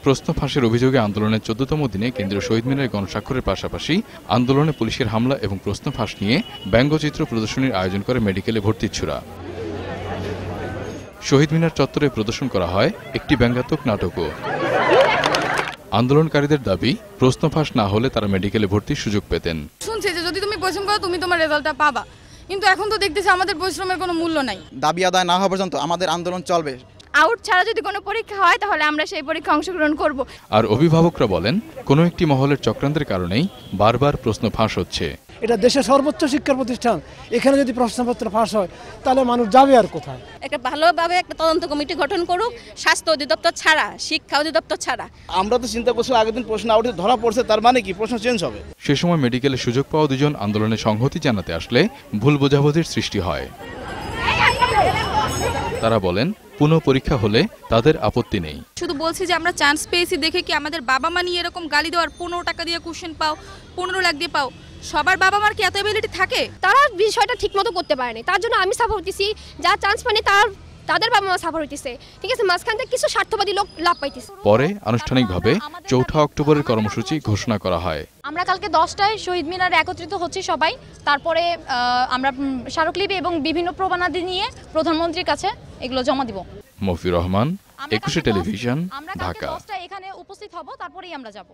প্রশ্ন ফাঁসের অভিযোগে আন্দোলনের ১৪তম দিনে কেন্দ্রীয় শহীদ মিনারে গণস্বাক্ষরের পাশাপাশি আন্দোলনে পুলিশের হামলা এবং প্রশ্ন ফাঁস নিয়ে ব্যঙ্গচিত্র প্রদর্শনীর আয়োজন করে মেডিকেলে ভর্তিচ্ছুরা। শহীদ মিনার চত্বরে প্রদর্শন করা হয় একটি ব্যঙ্গাত্মক নাটকও। আন্দোলনকারীদের দাবি, প্রশ্ন ফাঁস না হলে তারা মেডিকেলে ভর্তির সুযোগ পেতেন। শুনছে যে যদি তুমি পরিশ্রম করো তুমি তোমার রেজাল্টটা পাবা, কিন্তু এখন তো দেখতেছি আমাদের পরিশ্রমের কোনো মূল্য নাই। দাবি আদায় না হওয়া পর্যন্ত আমাদের আন্দোলন চলবে। আউট ছাড়া যদি কোনো পরীক্ষা হয় তাহলে আমরা সেই পরীক্ষা অংশগ্রহণ করব। আর অভিভাবকরা বলেন, কোনো একটি মহলের চক্রান্তের কারণেই বারবার প্রশ্ন ফাঁস হচ্ছে। এটা দেশের সর্বোচ্চ শিক্ষা প্রতিষ্ঠান, এখানে যদি প্রশ্নপত্র ফাঁস হয় তাহলে মানুষ যাবে আর কোথায়? একটা ভালোভাবে একটা তদন্ত কমিটি গঠন করুক, স্বাস্থ্য অধিদপ্তর ছাড়া, শিক্ষা অধিদপ্তর ছাড়া। আমরা তো চিন্তা করছি আগের দিন প্রশ্ন আউটে ধরা পড়ছে, তার মানে কি প্রশ্ন চেঞ্জ হবে? সে সময় মেডিকেলে সুযোগ পাওয়া দুজন আন্দোলনে সংহতি জানাতে আসলে ভুল বোঝাবুঝির সৃষ্টি হয়। তারা বলেন, পুনঃ পরীক্ষা হলে তাদের আপত্তি নেই। শুধু বলছি যে আমরা চান্স পেয়েছি দেখে কি আমাদের বাবা মা নিয়ে এরকম গালি দেওয়ার ১৫ টাকা দিয়ে কোশ্চেন পাও, ১৫ লাখ দিয়ে পাও, সবার বাবা মার কি এত এবিলিটি থাকে? তারা বিষয়টা ঠিকমতো করতে পারেনি, তার জন্য আমি সাপোর্ট দিছি। যা চান্স পানি তাদের বাবা মা সাপোর্ট দিতেছে, ঠিক আছে। মাঝখান থেকে কিছু স্বার্থবাদী লোক লাভ পাইতেছে। পরে আনুষ্ঠানিকভাবে ৪ অক্টোবরের কর্মসূচি ঘোষণা করা হয়। আমরা কালকে 10টায় শহীদ মিনারে একত্রিত হচ্ছি সবাই। তারপরে আমরা স্মারকলিপি এবং বিভিন্ন প্রমাণাদি নিয়ে প্রধানমন্ত্রীর কাছে এগুলো জমা দিব। মফিউর রহমান, ২১ টেলিভিশন, ঢাকা। আমরা 10টায় এখানে উপস্থিত হব, তারপরেই আমরা যাব।